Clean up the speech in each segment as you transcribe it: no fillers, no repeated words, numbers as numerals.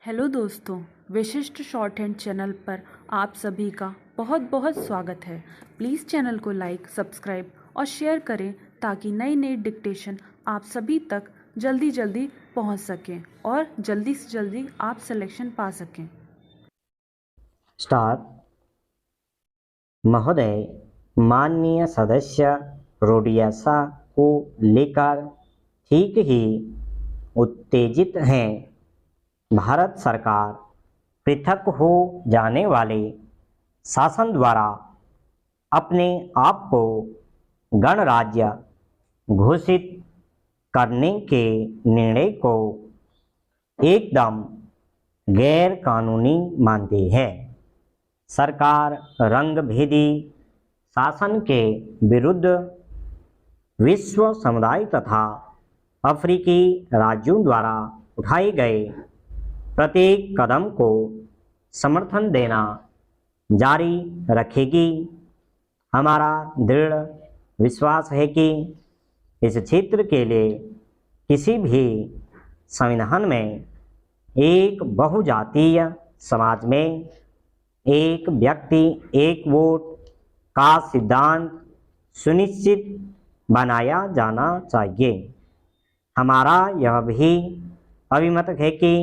Hello दोस्तों, विशिष्ट short hand channel पर आप सभी का बहुत बहुत स्वागत है। प्लीज़ चैनल को लाइक, सब्सक्राइब और शेयर करें ताकि नई नई डिक्टेशन आप सभी तक जल्दी जल्दी पहुंच सकें और जल्दी से जल्दी आप सिलेक्शन पा सकें। स्टार महोदय, माननीय सदस्य रोडियासा को लेकर ठीक ही उत्तेजित हैं। भारत सरकार पृथक हो जाने वाले शासन द्वारा अपने आप को गणराज्य घोषित करने के निर्णय को एकदम गैर कानूनी मानती है। सरकार रंगभेदी शासन के विरुद्ध विश्व समुदाय तथा अफ्रीकी राज्यों द्वारा उठाए गए प्रत्येक कदम को समर्थन देना जारी रखेगी। हमारा दृढ़ विश्वास है कि इस क्षेत्र के लिए किसी भी संविधान में एक बहुजातीय समाज में एक व्यक्ति एक वोट का सिद्धांत सुनिश्चित बनाया जाना चाहिए। हमारा यह भी अभिमत है कि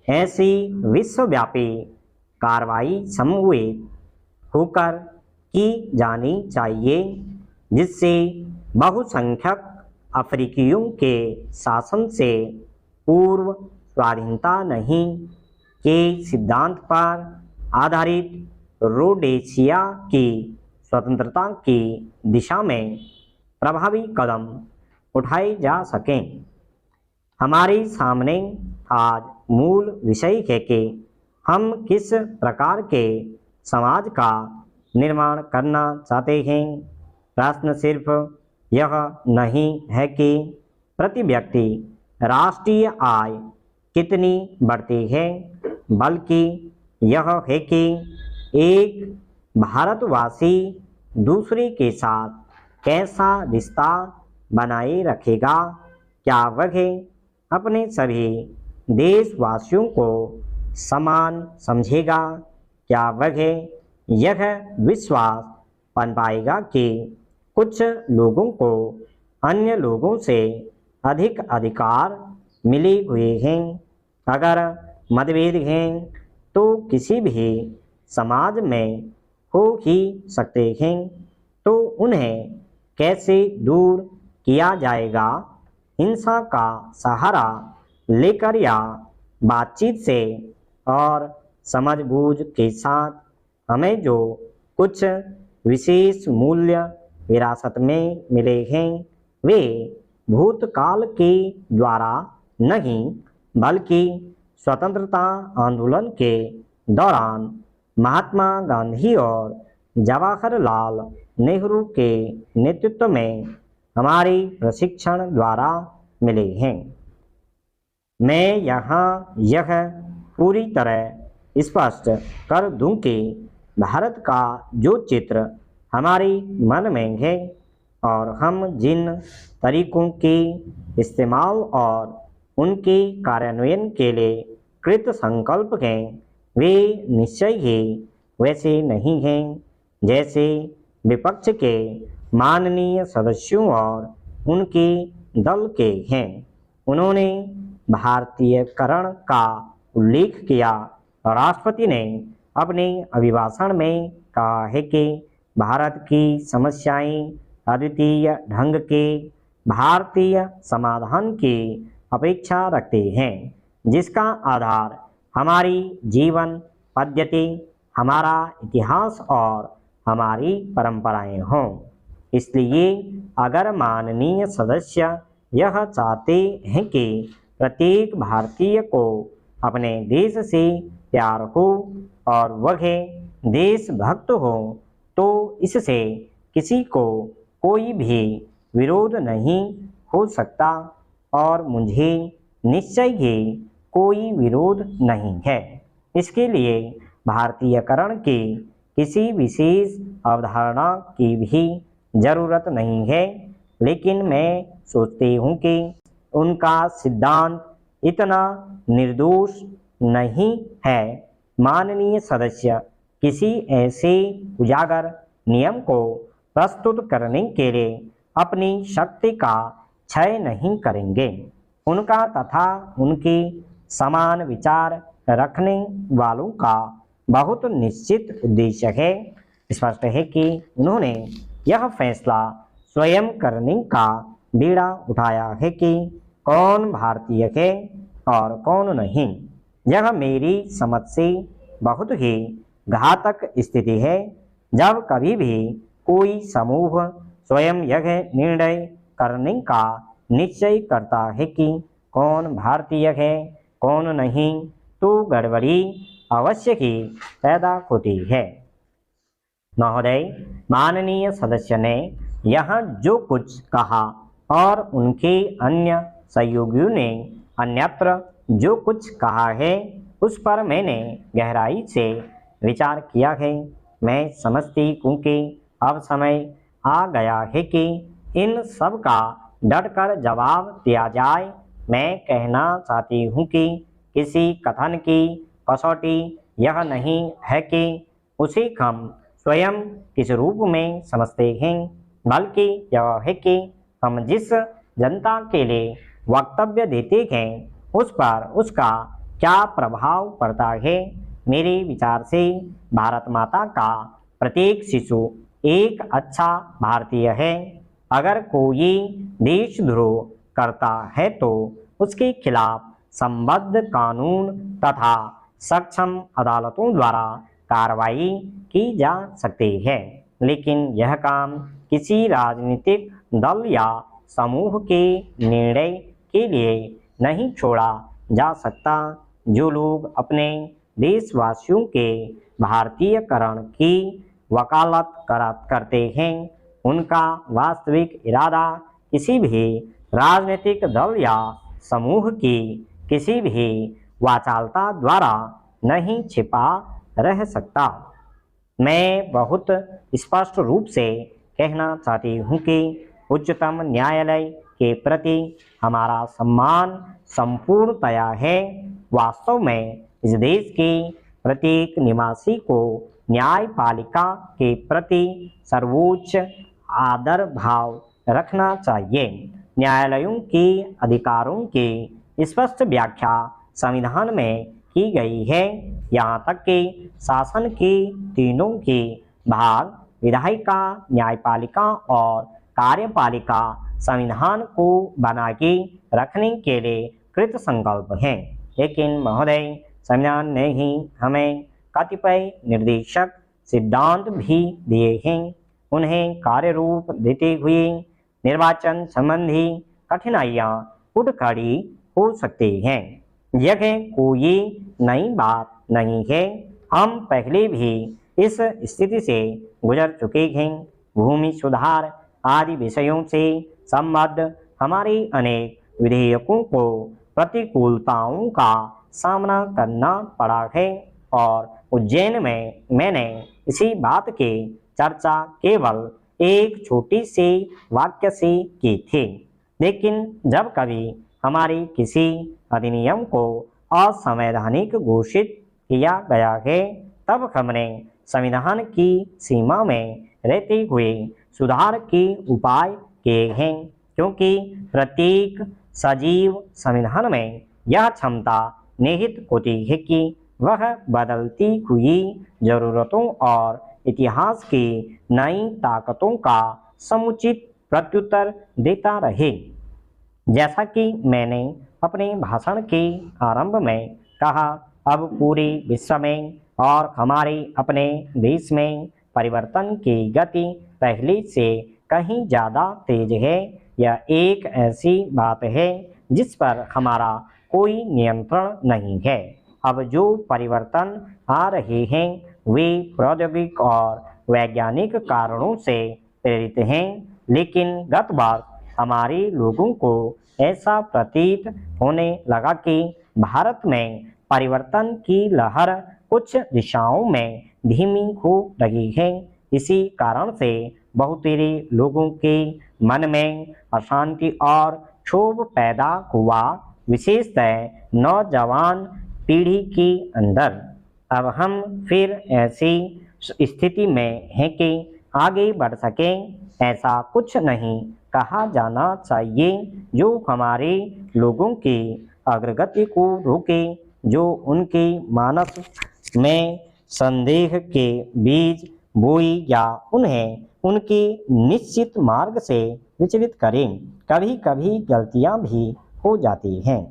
ऐसी विश्वव्यापी कार्रवाई समूहित होकर की जानी चाहिए जिससे बहुसंख्यक अफ्रीकियों के शासन से पूर्व स्वाधीनता नहीं के सिद्धांत पर आधारित रोडेशिया की स्वतंत्रता की दिशा में प्रभावी कदम उठाए जा सकें। हमारे सामने आज मूल विषय है कि हम किस प्रकार के समाज का निर्माण करना चाहते हैं। प्रश्न सिर्फ यह नहीं है कि प्रति व्यक्ति राष्ट्रीय आय कितनी बढ़ती है, बल्कि यह है कि एक भारतवासी दूसरे के साथ कैसा रिश्ता बनाए रखेगा। क्या वह अपने सभी देशवासियों को समान समझेगा? क्या वह यह विश्वास बन पाएगा कि कुछ लोगों को अन्य लोगों से अधिक अधिकार मिले हुए हैं? अगर मतभेद हैं तो किसी भी समाज में हो ही सकते हैं, तो उन्हें कैसे दूर किया जाएगा? हिंसा का सहारा लेकर या बातचीत से और समझबूझ के साथ हमें जो कुछ विशेष मूल्य विरासत में मिले हैं वे भूतकाल के द्वारा नहीं, बल्कि स्वतंत्रता आंदोलन के दौरान महात्मा गांधी और जवाहरलाल नेहरू के नेतृत्व में हमारे प्रशिक्षण द्वारा मिले हैं। मैं यहाँ यह पूरी तरह स्पष्ट कर दूं कि भारत का जो चित्र हमारे मन में है और हम जिन तरीकों के इस्तेमाल और उनके कार्यान्वयन के लिए कृत संकल्प हैं, वे निश्चय ही वैसे नहीं हैं जैसे विपक्ष के माननीय सदस्यों और उनके दल के हैं। उन्होंने भारतीयकरण का उल्लेख किया। राष्ट्रपति ने अपने अभिभाषण में कहा है कि भारत की समस्याएं अद्वितीय ढंग के भारतीय समाधान की अपेक्षा रखते हैं, जिसका आधार हमारी जीवन पद्धति, हमारा इतिहास और हमारी परंपराएं हों। इसलिए अगर माननीय सदस्य यह चाहते हैं कि प्रत्येक भारतीय को अपने देश से प्यार हो और वह देशभक्त हो, तो इससे किसी को कोई भी विरोध नहीं हो सकता और मुझे निश्चय ही कोई विरोध नहीं है। इसके लिए भारतीयकरण की किसी विशेष अवधारणा की भी जरूरत नहीं है, लेकिन मैं सोचती हूँ कि उनका सिद्धांत इतना निर्दोष नहीं है। माननीय सदस्य किसी ऐसे उजागर नियम को प्रस्तुत करने के लिए अपनी शक्ति का क्षय नहीं करेंगे। उनका तथा उनके समान विचार रखने वालों का बहुत निश्चित उद्देश्य है। स्पष्ट है कि उन्होंने यह फैसला स्वयं करने का बीड़ा उठाया है कि कौन भारतीय है और कौन नहीं। यह मेरी समझ से बहुत ही घातक स्थिति है जब कभी भी कोई समूह स्वयं यह निर्णय करने का निश्चय करता है कि कौन भारतीय है कौन नहीं, तो गड़बड़ी अवश्य ही पैदा होती है। महोदय, माननीय सदस्य ने यहाँ जो कुछ कहा और उनके अन्य सहयोगियों ने अन्यत्र जो कुछ कहा है उस पर मैंने गहराई से विचार किया है। मैं समझती हूँ कि अब समय आ गया है कि इन सब का डटकर जवाब दिया जाए। मैं कहना चाहती हूँ कि किसी कथन की कसौटी यह नहीं है कि उसे हम स्वयं किस रूप में समझते हैं, बल्कि यह है कि हम जिस जनता के लिए वक्तव्य देते हैं उस पर उसका क्या प्रभाव पड़ता है। मेरे विचार से भारत माता का प्रत्येक शिशु एक अच्छा भारतीय है। अगर कोई देशद्रोह करता है तो उसके खिलाफ संबद्ध कानून तथा सक्षम अदालतों द्वारा कार्रवाई की जा सकती है, लेकिन यह काम किसी राजनीतिक दल या समूह के निर्णय के लिए नहीं छोड़ा जा सकता। जो लोग अपने देशवासियों के भारतीयकरण की वकालत करते हैं उनका वास्तविक इरादा किसी भी राजनीतिक दल या समूह की किसी भी वाचालता द्वारा नहीं छिपा रह सकता। मैं बहुत स्पष्ट रूप से कहना चाहती हूँ कि उच्चतम न्यायालय के प्रति हमारा सम्मान संपूर्णतया है। वास्तव में इस देश के प्रत्येक निवासी को न्यायपालिका के प्रति सर्वोच्च आदर भाव रखना चाहिए। न्यायालयों के अधिकारों की स्पष्ट व्याख्या संविधान में की गई है। यहाँ तक कि शासन के तीनों के भाग विधायिका, न्यायपालिका और कार्यपालिका संविधान को बना के रखने के लिए कृत संकल्प हैं। लेकिन महोदय, संविधान ने ही हमें कतिपय निर्देशक सिद्धांत भी दिए हैं। उन्हें कार्य रूप देते हुए निर्वाचन संबंधी कठिनाइयाँ उठ खड़ी हो सकती हैं। यह कोई नई बात नहीं है। हम पहले भी इस स्थिति से गुजर चुके हैं। भूमि सुधार आदि विषयों से संबद्ध हमारे अनेक विधेयकों को प्रतिकूलताओं का सामना करना पड़ा है और उज्जैन में मैंने इसी बात की चर्चा केवल एक छोटी सी वाक्य से की थी। लेकिन जब कभी हमारे किसी अधिनियम को असंवैधानिक घोषित किया गया है तब हमने संविधान की सीमा में रहते हुए सुधार के उपाय किए हैं, क्योंकि प्रत्येक सजीव संविधान में यह क्षमता निहित होती है कि वह बदलती हुई जरूरतों और इतिहास की नई ताकतों का समुचित प्रत्युत्तर देता रहे। जैसा कि मैंने अपने भाषण के आरंभ में कहा, अब पूरे विश्व में और हमारे अपने देश में परिवर्तन की गति पहले से कहीं ज़्यादा तेज है। यह एक ऐसी बात है जिस पर हमारा कोई नियंत्रण नहीं है। अब जो परिवर्तन आ रहे हैं वे प्रौद्योगिक और वैज्ञानिक कारणों से प्रेरित हैं, लेकिन गत बार हमारे लोगों को ऐसा प्रतीत होने लगा कि भारत में परिवर्तन की लहर कुछ दिशाओं में धीमी हो रही है। इसी कारण से बहुतेरे लोगों के मन में अशांति और क्षोभ पैदा हुआ। विशेषतः नौजवान पीढ़ी के अंदर। अब हम फिर ऐसी स्थिति में हैं कि आगे बढ़ सकें, ऐसा कुछ नहीं कहा जाना चाहिए जो हमारे लोगों की अग्रगति को रोके, जो उनके मानस में संदेह के बीज बोई या उन्हें उनके निश्चित मार्ग से विचलित करें। कभी कभी गलतियां भी हो जाती हैं।